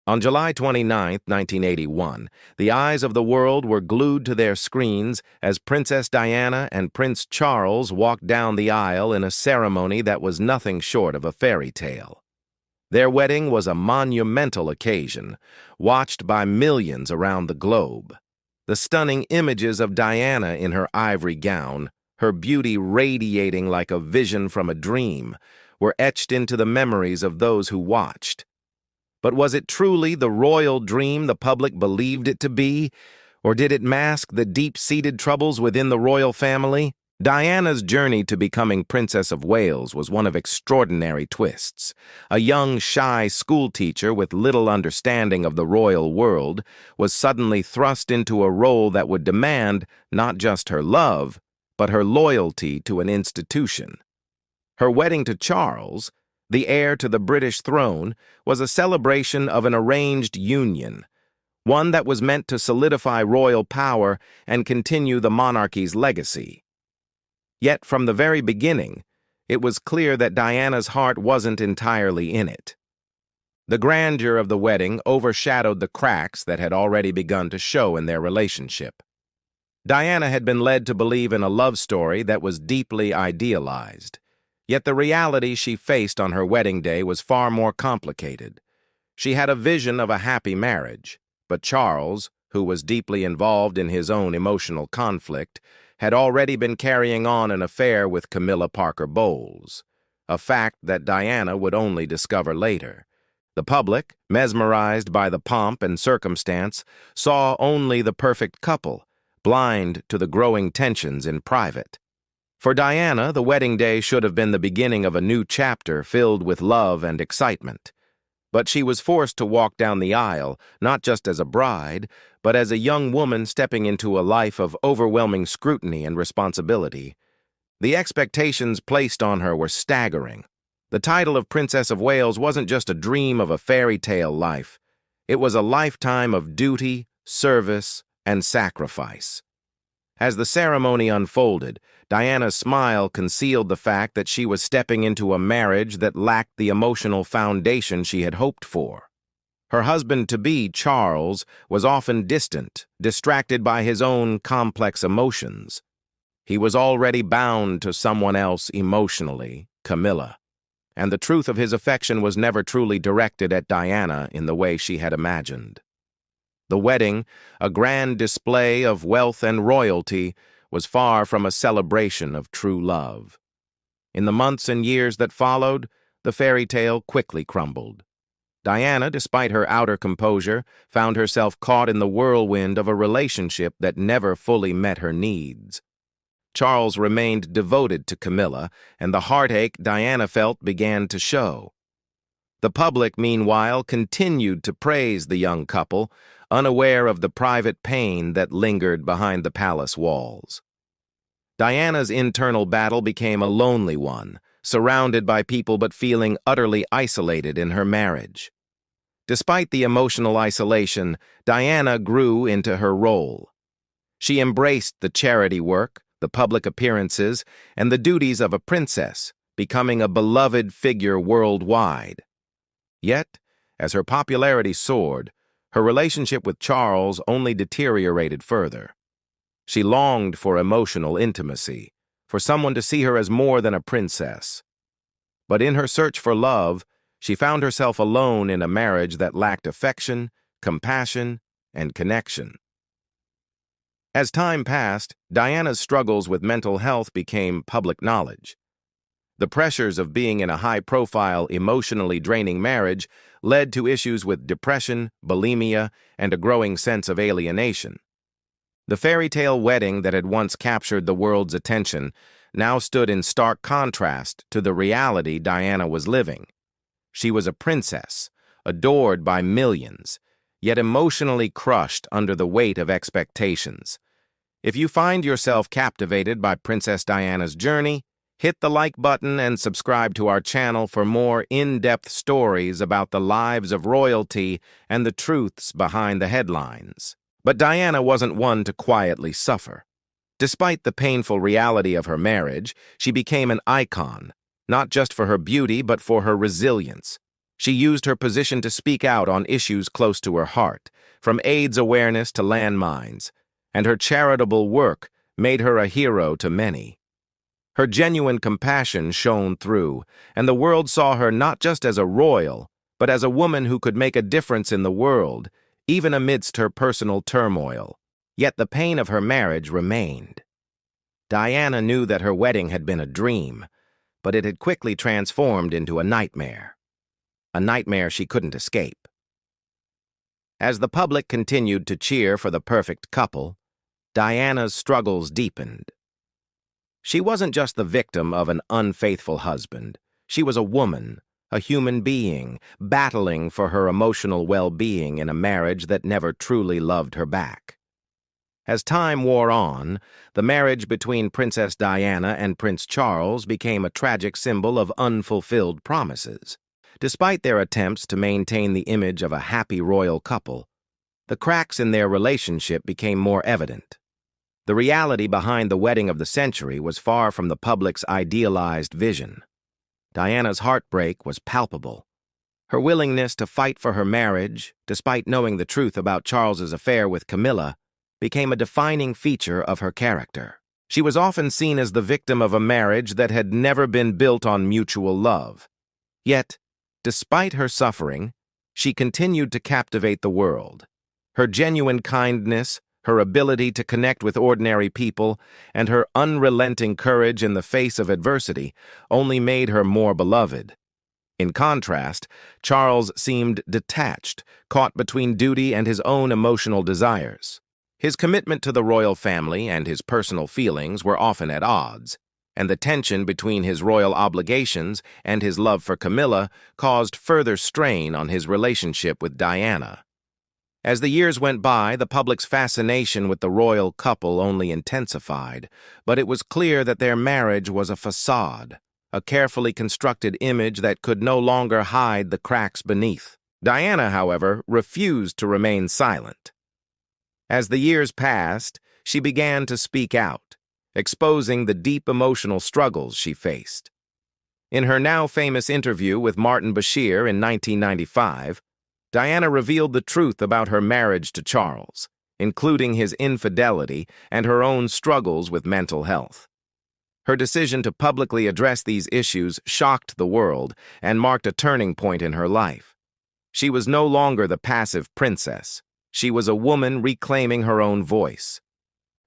On July 29, 1981, the eyes of the world were glued to their screens as Princess Diana and Prince Charles walked down the aisle in a ceremony that was nothing short of a fairy tale. Their wedding was a monumental occasion, watched by millions around the globe. The stunning images of Diana in her ivory gown, her beauty radiating like a vision from a dream, were etched into the memories of those who watched. But was it truly the royal dream the public believed it to be, or did it mask the deep-seated troubles within the royal family? Diana's journey to becoming Princess of Wales was one of extraordinary twists. A young, shy schoolteacher with little understanding of the royal world was suddenly thrust into a role that would demand not just her love, but her loyalty to an institution. Her wedding to Charles, the heir to the British throne, was a celebration of an arranged union, one that was meant to solidify royal power and continue the monarchy's legacy. Yet from the very beginning, it was clear that Diana's heart wasn't entirely in it. The grandeur of the wedding overshadowed the cracks that had already begun to show in their relationship. Diana had been led to believe in a love story that was deeply idealized. Yet the reality she faced on her wedding day was far more complicated. She had a vision of a happy marriage, but Charles, who was deeply involved in his own emotional conflict, had already been carrying on an affair with Camilla Parker Bowles, a fact that Diana would only discover later. The public, mesmerized by the pomp and circumstance, saw only the perfect couple, blind to the growing tensions in private. For Diana, the wedding day should have been the beginning of a new chapter filled with love and excitement. But she was forced to walk down the aisle, not just as a bride, but as a young woman stepping into a life of overwhelming scrutiny and responsibility. The expectations placed on her were staggering. The title of Princess of Wales wasn't just a dream of a fairy tale life. It was a lifetime of duty, service, and sacrifice. As the ceremony unfolded, Diana's smile concealed the fact that she was stepping into a marriage that lacked the emotional foundation she had hoped for. Her husband-to-be, Charles, was often distant, distracted by his own complex emotions. He was already bound to someone else emotionally, Camilla, and the truth of his affection was never truly directed at Diana in the way she had imagined. The wedding, a grand display of wealth and royalty, was far from a celebration of true love. In the months and years that followed, the fairy tale quickly crumbled. Diana, despite her outer composure, found herself caught in the whirlwind of a relationship that never fully met her needs. Charles remained devoted to Camilla, and the heartache Diana felt began to show. The public, meanwhile, continued to praise the young couple, unaware of the private pain that lingered behind the palace walls. Diana's internal battle became a lonely one, surrounded by people but feeling utterly isolated in her marriage. Despite the emotional isolation, Diana grew into her role. She embraced the charity work, the public appearances, and the duties of a princess, becoming a beloved figure worldwide. Yet, as her popularity soared, her relationship with Charles only deteriorated further. She longed for emotional intimacy, for someone to see her as more than a princess. But in her search for love, she found herself alone in a marriage that lacked affection, compassion, and connection. As time passed, Diana's struggles with mental health became public knowledge. The pressures of being in a high-profile, emotionally draining marriage led to issues with depression, bulimia, and a growing sense of alienation. The fairy tale wedding that had once captured the world's attention now stood in stark contrast to the reality Diana was living. She was a princess, adored by millions, yet emotionally crushed under the weight of expectations. If you find yourself captivated by Princess Diana's journey, hit the like button and subscribe to our channel for more in-depth stories about the lives of royalty and the truths behind the headlines. But Diana wasn't one to quietly suffer. Despite the painful reality of her marriage, she became an icon, not just for her beauty but for her resilience. She used her position to speak out on issues close to her heart, from AIDS awareness to landmines, and her charitable work made her a hero to many. Her genuine compassion shone through, and the world saw her not just as a royal, but as a woman who could make a difference in the world, even amidst her personal turmoil. Yet the pain of her marriage remained. Diana knew that her wedding had been a dream, but it had quickly transformed into a nightmare she couldn't escape. As the public continued to cheer for the perfect couple, Diana's struggles deepened. She wasn't just the victim of an unfaithful husband. She was a woman, a human being, battling for her emotional well-being in a marriage that never truly loved her back. As time wore on, the marriage between Princess Diana and Prince Charles became a tragic symbol of unfulfilled promises. Despite their attempts to maintain the image of a happy royal couple, the cracks in their relationship became more evident. The reality behind the wedding of the century was far from the public's idealized vision. Diana's heartbreak was palpable. Her willingness to fight for her marriage, despite knowing the truth about Charles's affair with Camilla, became a defining feature of her character. She was often seen as the victim of a marriage that had never been built on mutual love. Yet, despite her suffering, she continued to captivate the world. Her genuine kindness, her ability to connect with ordinary people, and her unrelenting courage in the face of adversity only made her more beloved. In contrast, Charles seemed detached, caught between duty and his own emotional desires. His commitment to the royal family and his personal feelings were often at odds, and the tension between his royal obligations and his love for Camilla caused further strain on his relationship with Diana. As the years went by, the public's fascination with the royal couple only intensified, but it was clear that their marriage was a facade, a carefully constructed image that could no longer hide the cracks beneath. Diana, however, refused to remain silent. As the years passed, she began to speak out, exposing the deep emotional struggles she faced. In her now famous interview with Martin Bashir in 1995, Diana revealed the truth about her marriage to Charles, including his infidelity and her own struggles with mental health. Her decision to publicly address these issues shocked the world and marked a turning point in her life. She was no longer the passive princess. She was a woman reclaiming her own voice.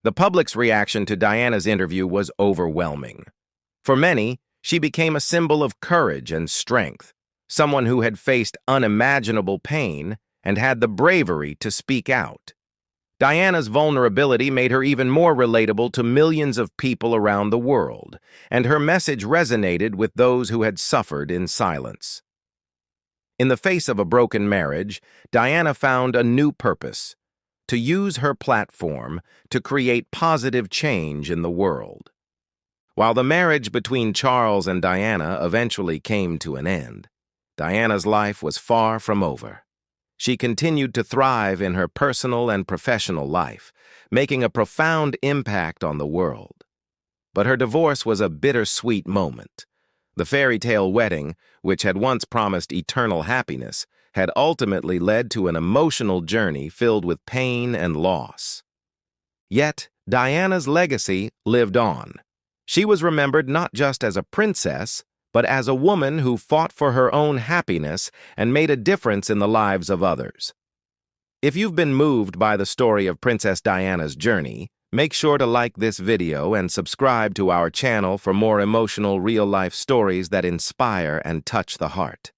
The public's reaction to Diana's interview was overwhelming. For many, she became a symbol of courage and strength, someone who had faced unimaginable pain and had the bravery to speak out. Diana's vulnerability made her even more relatable to millions of people around the world, and her message resonated with those who had suffered in silence. In the face of a broken marriage, Diana found a new purpose: to use her platform to create positive change in the world. While the marriage between Charles and Diana eventually came to an end, Diana's life was far from over. She continued to thrive in her personal and professional life, making a profound impact on the world. But her divorce was a bittersweet moment. The fairy tale wedding, which had once promised eternal happiness, had ultimately led to an emotional journey filled with pain and loss. Yet, Diana's legacy lived on. She was remembered not just as a princess, but as a woman who fought for her own happiness and made a difference in the lives of others. If you've been moved by the story of Princess Diana's journey, make sure to like this video and subscribe to our channel for more emotional real-life stories that inspire and touch the heart.